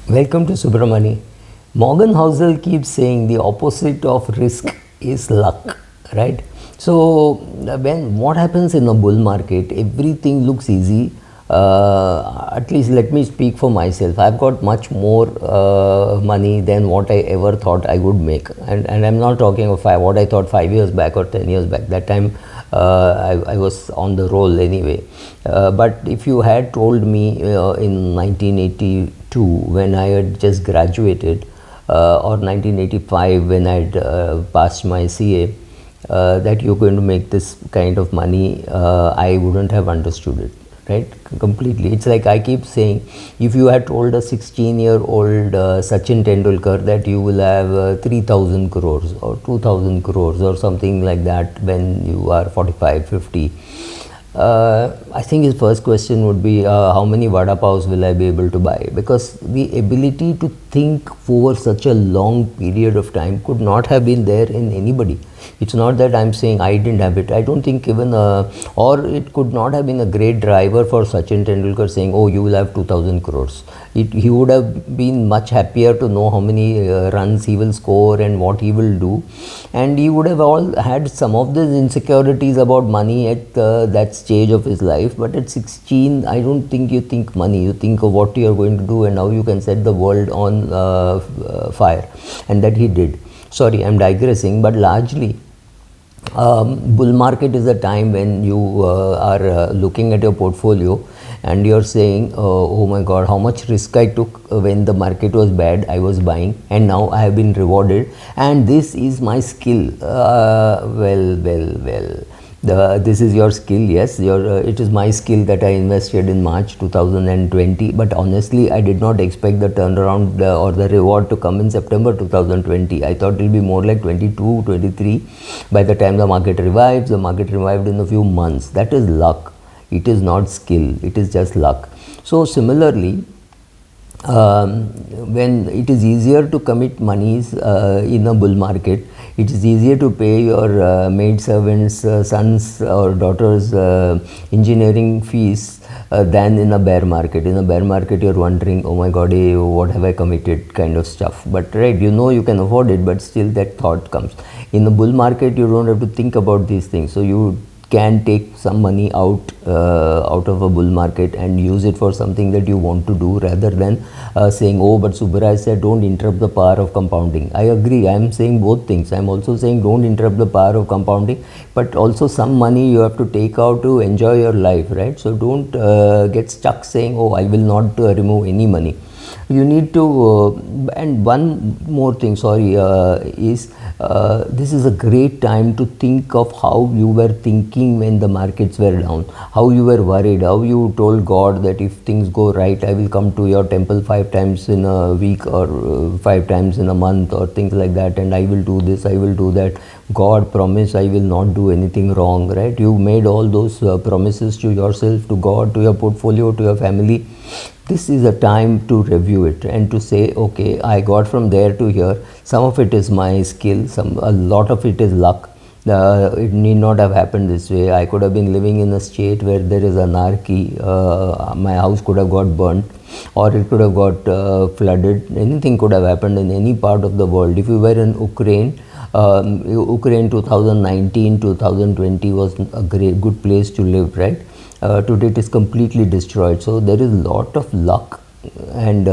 Welcome to Subramani. Morgan Housel keeps saying the opposite of risk is luck, right? So, when what happens in a bull market, everything looks easy. At least let me speak for myself. I've got much more money than what I ever thought I would make, and I'm not talking of what I thought 5 years back or 10 years back. That time I was on the roll anyway. But if you had told me in 1982 when I had just graduated, or 1985 when I had passed my CA, that you're going to make this kind of money, I wouldn't have understood it, right? Completely. It's like I keep saying, if you had told a 16-year-old Sachin Tendulkar that you will have 3,000 crores or 2,000 crores or something like that when you are 45, 50, I think his first question would be, how many vada paos will I be able to buy? Because the ability to think over such a long period of time could not have been there in anybody. It's not that I'm saying I didn't have it. I don't think even, or it could not have been a great driver for Sachin Tendulkar saying, oh, you will have 2,000 crores. He would have been much happier to know how many runs he will score and what he will do. And he would have all had some of these insecurities about money at that stage of his life. But at 16, I don't think you think money. You think of what you are going to do and how you can set the world on fire. And that he did. Sorry, I'm digressing, but largely bull market is a time when you are looking at your portfolio and you're saying, oh my god, how much risk I took when the market was bad. I was buying and now I have been rewarded, and this is my skill. This is your skill. Yes, it is my skill that I invested in March 2020, but honestly I did not expect the turnaround or the reward to come in September 2020. I thought it will be more like 22, 23 by the time the market revives. The market revived in a few months. That is luck. It is not skill. It is just luck. So similarly, when it is easier to commit monies in a bull market, it is easier to pay your maid servants, sons or daughters engineering fees than in a bear market. In a bear market, you're wondering, oh my god, what have I committed, kind of stuff. But right, you can afford it, but still that thought comes. In a bull market, you don't have to think about these things. So you can take some money out of a bull market and use it for something that you want to do, rather than saying, oh, but Subbaraj said don't interrupt the power of compounding. I agree. I am saying both things. I am also saying don't interrupt the power of compounding, but also some money you have to take out to enjoy your life, right? So don't get stuck saying, oh, I will not remove any money. You need to, and one more thing, sorry, is this is a great time to think of how you were thinking when the markets were down, how you were worried, how you told God that if things go right, I will come to your temple 5 times in a week or 5 times in a month or things like that, and I will do this, I will do that. God promise I will not do anything wrong, right? You made all those promises to yourself, to God, to your portfolio, to your family. This is a time to review it and to say, okay, I got from there to here. Some of it is my skill, a lot of it is luck. It need not have happened this way. I could have been living in a state where there is anarchy. My house could have got burnt, or it could have got flooded. Anything could have happened in any part of the world. If you were in Ukraine, Ukraine 2019, 2020 was a good place to live, right? Today it is completely destroyed. So there is a lot of luck and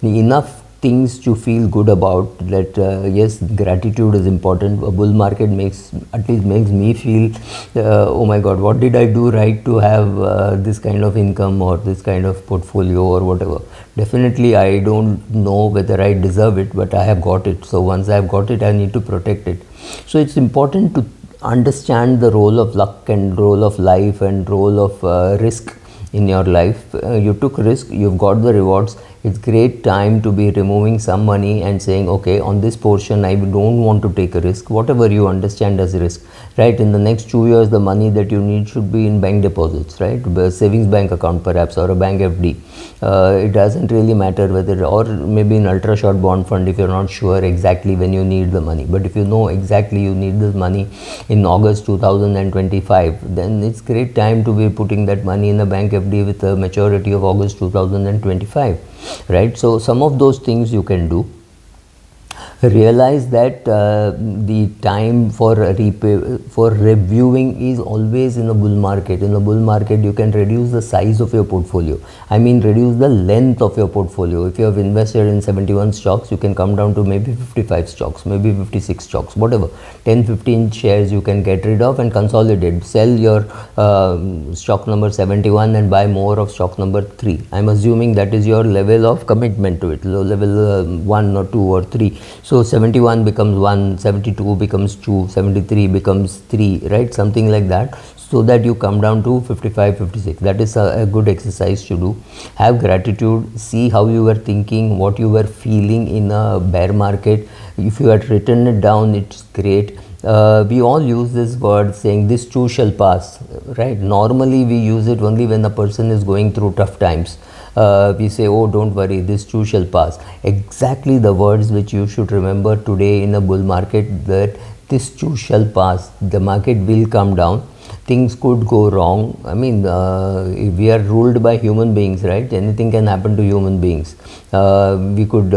enough things to feel good about that. Yes, gratitude is important. A bull market at least makes me feel, oh my god, what did I do right to have this kind of income or this kind of portfolio or whatever. Definitely I don't know whether I deserve it, but I have got it. So once I have got it, I need to protect it. So it's important to understand the role of luck and role of life and role of risk in your life. You took risk, you've got the rewards. It's great time to be removing some money and saying, okay, on this portion I don't want to take a risk, whatever you understand as risk, right? In the next 2 years, the money that you need should be in bank deposits, right? A savings bank account perhaps, or a bank FD. It doesn't really matter whether, or maybe an ultra short bond fund if you're not sure exactly when you need the money. But if you know exactly you need this money in August 2025, then it's great time to be putting that money in a bank FD with a maturity of August 2025, right? So some of those things you can do. Realize that the time for reviewing is always in a bull market. In a bull market, you can reduce the size of your portfolio. I mean, reduce the length of your portfolio. If you have invested in 71 stocks, you can come down to maybe 55 stocks, maybe 56 stocks, whatever. 10-15 shares you can get rid of and consolidate. Sell your stock number 71 and buy more of stock number 3. I'm assuming that is your level of commitment to it, level 1 or 2 or 3. So 71 becomes 1, 72 becomes 2, 73 becomes 3, right? Something like that, so that you come down to 55, 56. That is a good exercise to do. Have gratitude. See how you were thinking, what you were feeling in a bear market. If you had written it down, it's great. We all use this word saying this too shall pass, right? Normally we use it only when a person is going through tough times. We say, oh, don't worry, this too shall pass. Exactly the words which you should remember today in a bull market, that this too shall pass. The market will come down. Things could go wrong. I mean, we are ruled by human beings, right? Anything can happen to human beings. We could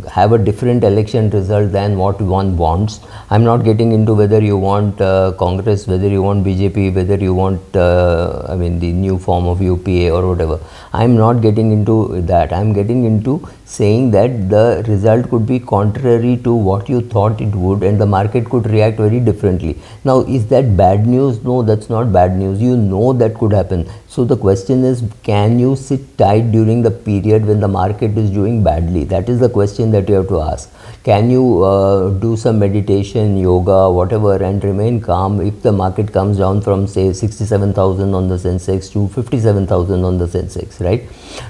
have a different election result than what one wants. I'm not getting into whether you want Congress, whether you want BJP, whether you want, I mean, the new form of UPA or whatever. I'm not getting into that. I'm getting into saying that the result could be contrary to what you thought it would, and the market could react very differently. Now, is that bad news? No, that's not bad news. You know that could happen. So the question is, can you sit tight during the period when the market is doing badly? That is the question that you have to ask. Can you do some meditation, yoga, whatever, and remain calm if the market comes down from, say, 67,000 on the Sensex to 57,000 on the Sensex, right?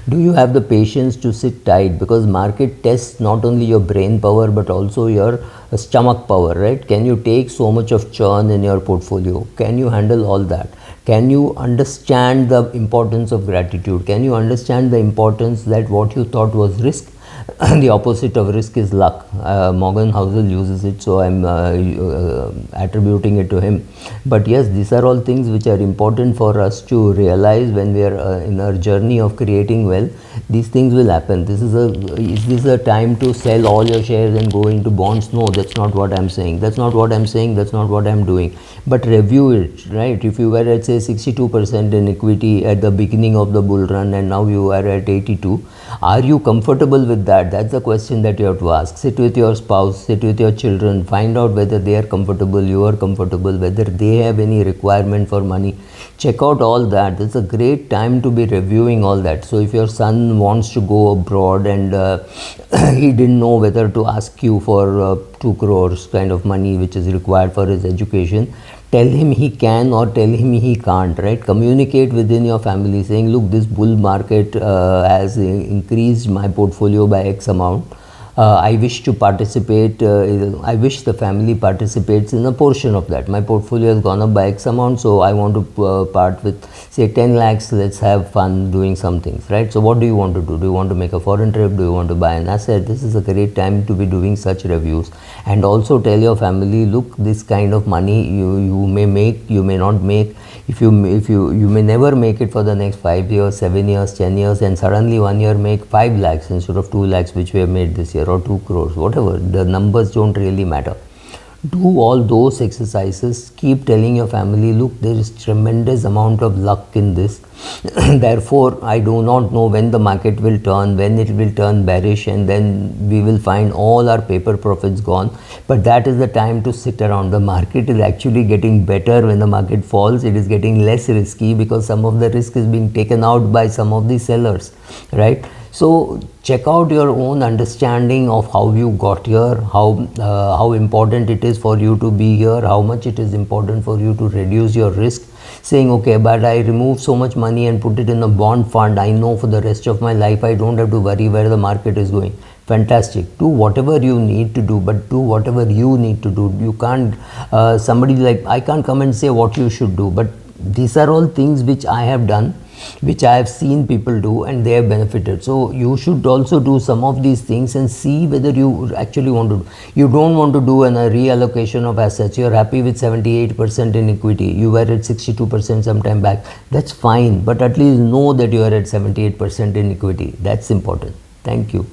Do you have the patience to sit tight? Because market tests not only your brain power but also your stomach power, right? Can you take so much of churn in your portfolio? Can you handle all that? Can you understand the importance of gratitude? Can you understand the importance that what you thought was risk, the opposite of risk is luck? Morgan Housel uses it, so I'm attributing it to him. But yes, these are all things which are important for us to realize when we are in our journey of creating wealth. These things will happen. Is this a time to sell all your shares and go into bonds? No, that's not what I'm saying. That's not what I'm saying. That's not what I'm doing. But review it, right? If you were at, say, 62% in equity at the beginning of the bull run and now you are at 82, are you comfortable with that? That's the question that you have to ask. Sit with your spouse, sit with your children, find out whether they are comfortable, you are comfortable, whether they have any requirement for money. Check out all that. It's a great time to be reviewing all that. So if your son wants to go abroad and he didn't know whether to ask you for 2 crores kind of money which is required for his education, tell him he can or tell him he can't, right? Communicate within your family saying, look, this bull market has increased my portfolio by X amount. I wish to participate, I wish the family participates in a portion of that. My portfolio has gone up by X amount, so I want to part with, say, 10 lakhs. Let's have fun doing some things, right? So what do you want to do? Do you want to make a foreign trip? Do you want to buy an asset? This is a great time to be doing such reviews. And also tell your family, look, this kind of money you may make, you may not make. If you may never make it for the next 5 years, 7 years, 10 years, and suddenly 1 year make 5 lakhs instead of 2 lakhs which we have made this year, or 2 crores, whatever. The numbers don't really matter. Do all those exercises. Keep telling your family, look, there is tremendous amount of luck in this. Therefore, I do not know when the market will turn, when it will turn bearish, and then we will find all our paper profits gone. But that is the time to sit around. The market is actually getting better when the market falls. It is getting less risky because some of the risk is being taken out by some of the sellers, right? So check out your own understanding of how you got here, how important it is for you to be here, how much it is important for you to reduce your risk. Saying, okay, but I remove so much money and put it in a bond fund, I know for the rest of my life I don't have to worry where the market is going. Fantastic. Do whatever you need to do, but do whatever you need to do. You can't, somebody like, I can't come and say what you should do, but these are all things which I have done. which I have seen people do and they have benefited. So you should also do some of these things and see whether you actually want to. You don't want to do a reallocation of assets. You are happy with 78% in equity. You were at 62% some time back. That's fine, but at least know that you are at 78% in equity. That's important. Thank you.